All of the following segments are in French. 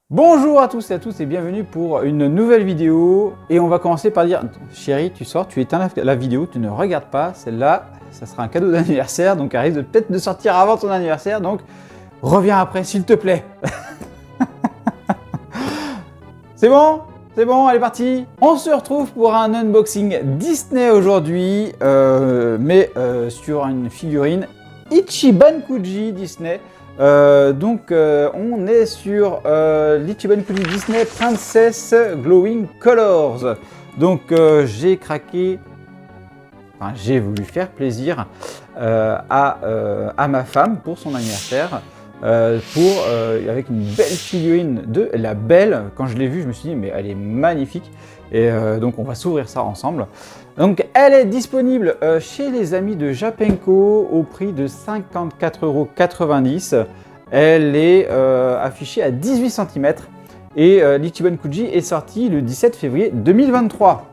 Bonjour à tous et bienvenue pour une nouvelle vidéo. Et on va commencer par dire, chérie, tu sors, tu éteins la vidéo, tu ne regardes pas. Celle-là, ça sera un cadeau d'anniversaire, donc elle risque peut-être de sortir avant ton anniversaire, donc reviens après s'il te plaît. C'est bon? C'est bon, allez parti. On se retrouve pour un unboxing Disney aujourd'hui, sur une figurine Ichiban Kuji Disney. On est sur l'Ichiban Kuji Disney Princess Glowing Colors. Donc j'ai craqué, enfin j'ai voulu faire plaisir à ma femme pour son anniversaire. Avec une belle figurine de la Belle. Quand je l'ai vue, je me suis dit mais elle est magnifique. Et donc on va s'ouvrir ça ensemble. Donc elle est disponible chez les amis de Japenko au prix de 54,90 €. Elle est affichée à 18 cm et l'Ichiban Kuji est sorti le 17 février 2023.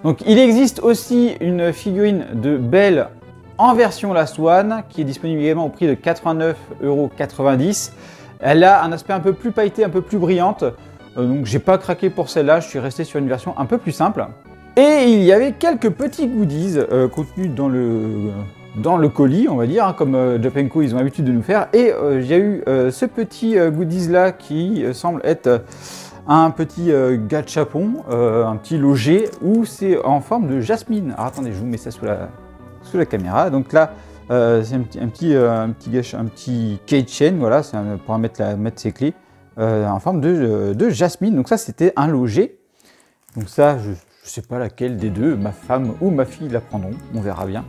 Donc il existe aussi une figurine de Belle en version Last One qui est disponible également au prix de 89,90 €. Elle a un aspect un peu plus pailleté, un peu plus brillante. Donc j'ai pas craqué pour celle-là, je suis resté sur une version un peu plus simple. Et il y avait quelques petits goodies contenus dans le colis, on va dire, hein, comme Japenko ils ont l'habitude de nous faire. Et j'ai eu ce petit goodies là qui semble être un petit gachapon, un petit loger où c'est en forme de jasmine. Alors attendez, je vous mets ça sous la caméra. Donc là, c'est un petit keychain, voilà, c'est pour mettre ses clés en forme de jasmine. Donc ça, c'était un loger. Donc ça, je ne sais pas laquelle des deux, ma femme ou ma fille la prendront, on verra bien.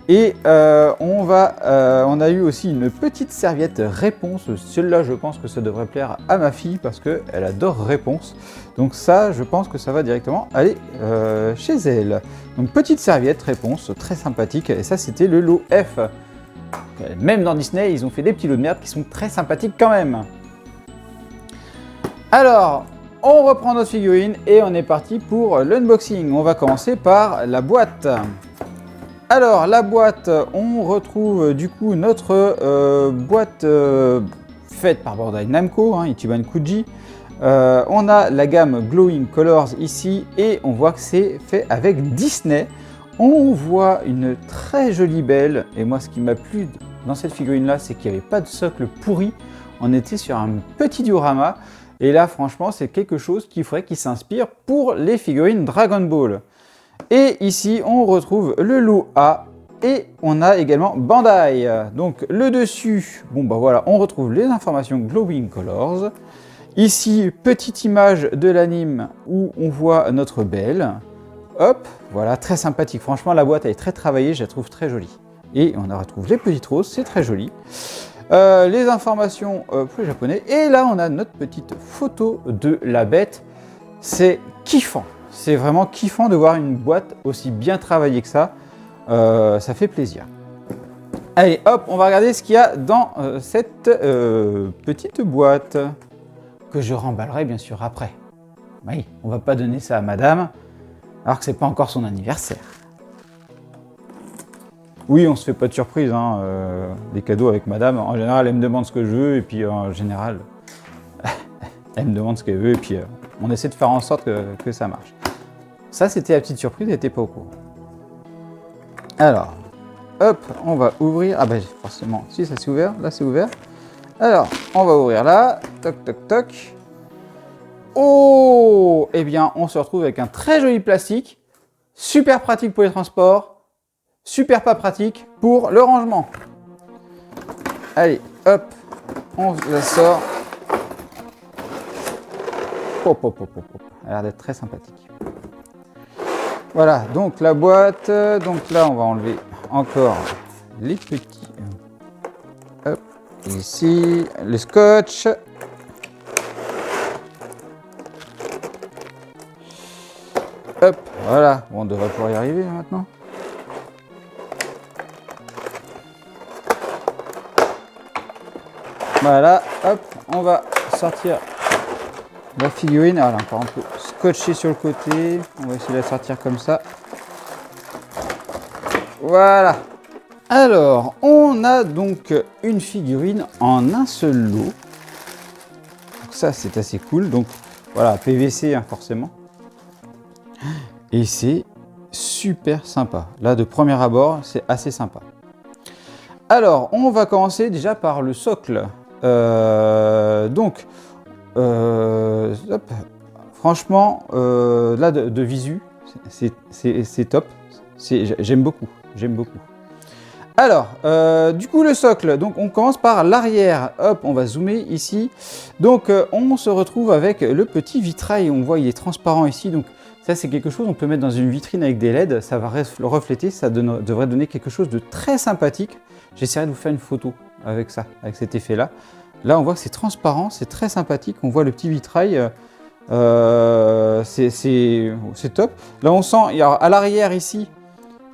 Et on a eu aussi une petite serviette Réponse. Celle-là, je pense que ça devrait plaire à ma fille parce qu'elle adore Réponse. Donc ça, je pense que ça va directement aller chez elle. Donc petite serviette Réponse, très sympathique. Et ça, c'était le lot F. Même dans Disney, ils ont fait des petits lots de merde qui sont très sympathiques quand même. Alors, on reprend notre figurine et on est parti pour l'unboxing. On va commencer par la boîte. Alors, la boîte, on retrouve du coup notre boîte faite par Bandai Namco, hein, Ichiban Kuji. On a la gamme Glowing Colors ici et on voit que c'est fait avec Disney. On voit une très jolie Belle et moi ce qui m'a plu dans cette figurine là, c'est qu'il n'y avait pas de socle pourri. On était sur un petit diorama et là franchement c'est quelque chose qu'il faudrait qu'il s'inspire pour les figurines Dragon Ball. Et ici, on retrouve le lot A et on a également Bandai. Donc le dessus, bon bah voilà, on retrouve les informations Glowing Colors. Ici, petite image de l'anime où on voit notre Belle. Hop, voilà, très sympathique. Franchement, la boîte elle est très travaillée, je la trouve très jolie. Et on retrouve les petites roses, c'est très joli. Les informations pour les japonais. Et là, on a notre petite photo de la bête. C'est kiffant. C'est vraiment kiffant de voir une boîte aussi bien travaillée que ça. Ça fait plaisir. Allez, hop, on va regarder ce qu'il y a dans cette petite boîte que je remballerai bien sûr après. Oui, on va pas donner ça à madame alors que c'est pas encore son anniversaire. Oui, on se fait pas de surprise, hein, des cadeaux avec madame. En général, elle me demande ce que je veux et puis en général, elle me demande ce qu'elle veut et puis on essaie de faire en sorte que ça marche. Ça, c'était la petite surprise, elle n'était pas au courant. Alors, hop, on va ouvrir. Ah bah forcément, si ça s'est ouvert, là c'est ouvert. Alors, on va ouvrir là. Toc, toc, toc. Oh, eh bien, on se retrouve avec un très joli plastique. Super pratique pour les transports. Super pas pratique pour le rangement. Allez, hop, on la sort. Hop, hop, hop, hop, hop. Elle a l'air d'être très sympathique. Voilà, donc la boîte. Donc là, on va enlever encore les petits. Hop, ici, le scotch. Hop, voilà. Bon, on devrait pouvoir y arriver maintenant. Voilà, hop, on va sortir la figurine. Alors, elle est encore un peu scotchée sur le côté. On va essayer de la sortir comme ça. Voilà. Alors, on a donc une figurine en un seul lot. ça, c'est assez cool. Donc voilà, PVC hein, forcément. Et c'est super sympa. Là, de premier abord, c'est assez sympa. Alors, on va commencer déjà par le socle. Hop. Franchement, là, de visu, c'est top. J'aime beaucoup. J'aime beaucoup. Alors, du coup, le socle. Donc, on commence par l'arrière. Hop, on va zoomer ici. Donc, on se retrouve avec le petit vitrail. On voit, il est transparent ici. Donc, ça, c'est quelque chose qu'on peut mettre dans une vitrine avec des LED. Ça va le refléter. Ça devrait donner quelque chose de très sympathique. J'essaierai de vous faire une photo avec ça, avec cet effet-là. Là, on voit que c'est transparent. C'est très sympathique. On voit le petit vitrail. C'est top. Là, on sent, à l'arrière ici,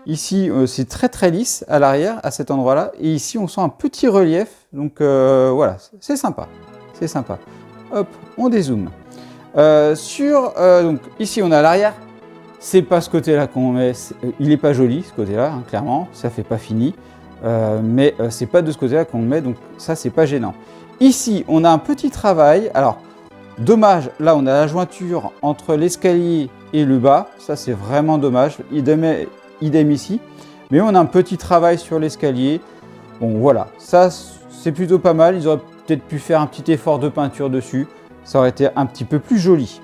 c'est très très lisse à l'arrière, à cet endroit-là. Et ici, on sent un petit relief. Donc voilà, c'est sympa. C'est sympa. Hop, on dézoome. Donc ici, on a l'arrière. C'est pas ce côté-là qu'on met. Il n'est pas joli, ce côté-là, hein, clairement. Ça fait pas fini. Mais c'est pas de ce côté-là qu'on le met. Donc ça, c'est pas gênant. Ici, on a un petit travail. Alors, dommage, là, on a la jointure entre l'escalier et le bas. Ça, c'est vraiment dommage. Idem ici, mais on a un petit travail sur l'escalier. Bon voilà, ça c'est plutôt pas mal. Ils auraient peut-être pu faire un petit effort de peinture dessus, ça aurait été un petit peu plus joli.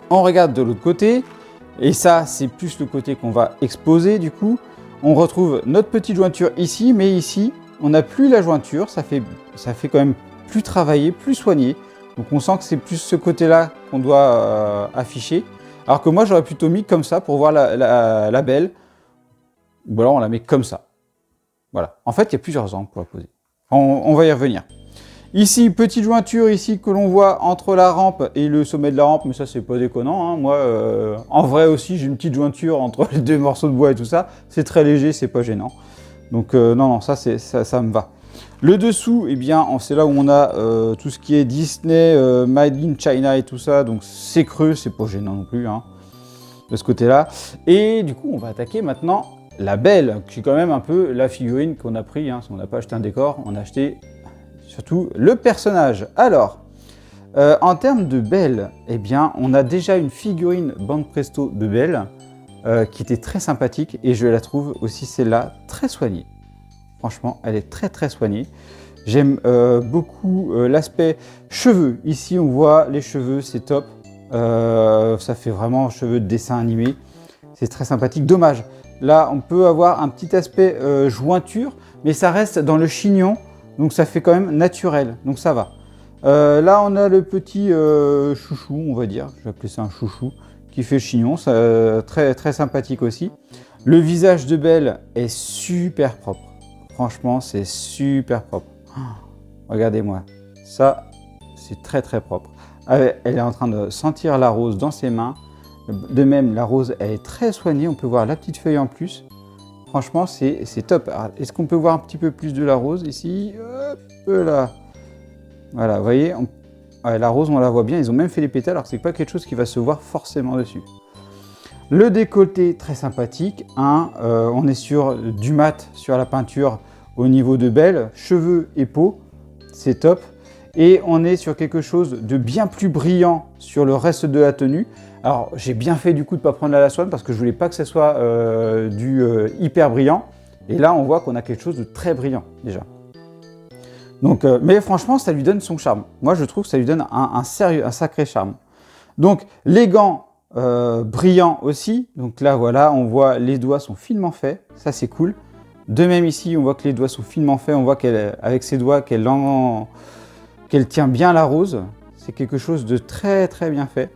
On regarde de l'autre côté, et ça c'est plus le côté qu'on va exposer. Du coup, on retrouve notre petite jointure ici, mais ici on n'a plus la jointure, ça fait quand même plus travaillé, plus soigné. Donc on sent que c'est plus ce côté-là qu'on doit afficher. Alors que moi, j'aurais plutôt mis comme ça pour voir la belle. Ou alors, on la met comme ça. Voilà. En fait, il y a plusieurs angles pour la poser. On va y revenir. Ici, petite jointure ici que l'on voit entre la rampe et le sommet de la rampe. Mais ça, c'est pas déconnant. Hein. Moi, en vrai aussi, j'ai une petite jointure entre les deux morceaux de bois et tout ça. C'est très léger, c'est pas gênant. Donc, non, ça me va. Le dessous, eh bien, c'est là où on a tout ce qui est Disney, Made in China et tout ça. Donc c'est creux, c'est pas gênant non plus, hein, de ce côté-là. Et du coup, on va attaquer maintenant la belle, qui est quand même un peu la figurine qu'on a pris. Hein. On n'a pas acheté un décor, on a acheté surtout le personnage. Alors, en termes de belle, eh bien, on a déjà une figurine Banpresto de Belle qui était très sympathique et je la trouve aussi celle-là très soignée. Franchement, elle est très très soignée. J'aime beaucoup l'aspect cheveux. Ici, on voit les cheveux, c'est top. Ça fait vraiment cheveux de dessin animé. C'est très sympathique. Dommage. Là, on peut avoir un petit aspect jointure, mais ça reste dans le chignon. Donc, ça fait quand même naturel. Donc, ça va. Là, on a le petit chouchou, on va dire. Je vais appeler ça un chouchou, qui fait chignon. Ça, très très sympathique aussi. Le visage de Belle est super propre. Franchement, c'est super propre. Oh, regardez-moi. Ça, c'est très très propre. Elle est en train de sentir la rose dans ses mains. De même, la rose, elle est très soignée. On peut voir la petite feuille en plus. Franchement, c'est top. Est-ce qu'on peut voir un petit peu plus de la rose ici? Hop là. Voilà, vous voyez, la rose, on la voit bien. Ils ont même fait les pétales, alors que c'est pas quelque chose qui va se voir forcément dessus. Le décolleté, très sympathique. Hein, on est sur du mat sur la peinture au niveau de Belle. Cheveux et peau, c'est top. Et on est sur quelque chose de bien plus brillant sur le reste de la tenue. Alors, j'ai bien fait du coup de ne pas prendre la Laswan parce que je voulais pas que ce soit hyper brillant. Et là, on voit qu'on a quelque chose de très brillant déjà. Donc, mais franchement, ça lui donne son charme. Moi, je trouve que ça lui donne un sacré charme. Donc, les gants brillants aussi. Donc là, voilà, on voit les doigts sont finement faits. Ça, c'est cool. De même ici, on voit que les doigts sont finement faits. On voit qu'avec ses doigts, qu'elle tient bien la rose. C'est quelque chose de très très bien fait.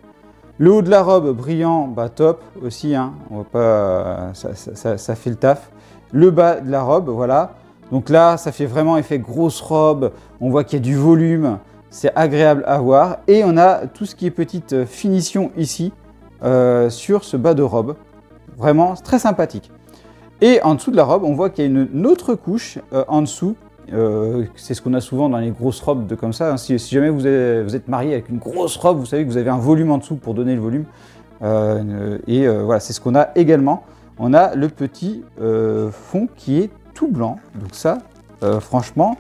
Le haut de la robe brillant, bah top aussi. Hein. On va pas, ça fait le taf. Le bas de la robe, voilà. Donc là, ça fait vraiment effet grosse robe. On voit qu'il y a du volume. C'est agréable à voir. Et on a tout ce qui est petite finition ici sur ce bas de robe. Vraiment très sympathique. Et en dessous de la robe, on voit qu'il y a une autre couche en dessous. C'est ce qu'on a souvent dans les grosses robes comme ça. Hein. Si jamais vous êtes marié avec une grosse robe, vous savez que vous avez un volume en dessous pour donner le volume. Voilà, c'est ce qu'on a également. On a le petit fond qui est tout blanc. Donc ça, franchement,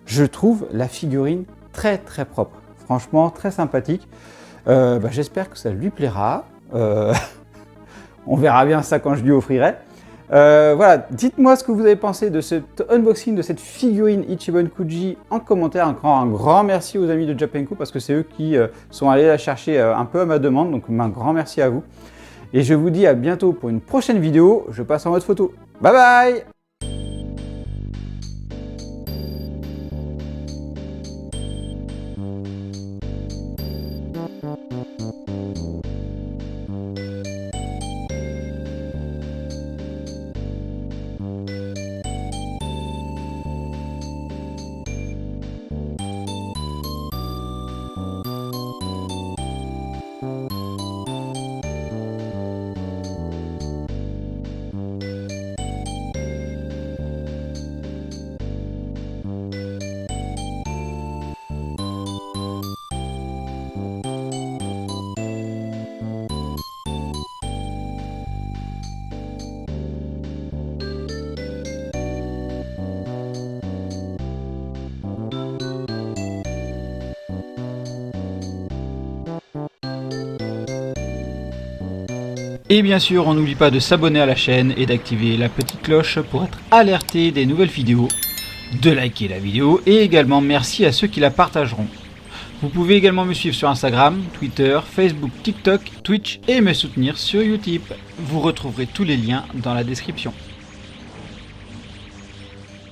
je trouve la figurine très très propre. franchement très sympathique. J'espère que ça lui plaira. On verra bien ça quand je lui offrirai. Voilà, dites-moi ce que vous avez pensé de cet unboxing de cette figurine Ichiban Kuji en commentaire. Un grand merci aux amis de Japanco parce que c'est eux qui sont allés la chercher un peu à ma demande. Donc un grand merci à vous. Et je vous dis à bientôt pour une prochaine vidéo. Je passe en mode photo. Bye bye! Et bien sûr, on n'oublie pas de s'abonner à la chaîne et d'activer la petite cloche pour être alerté des nouvelles vidéos, de liker la vidéo et également merci à ceux qui la partageront. Vous pouvez également me suivre sur Instagram, Twitter, Facebook, TikTok, Twitch et me soutenir sur Utip. Vous retrouverez tous les liens dans la description.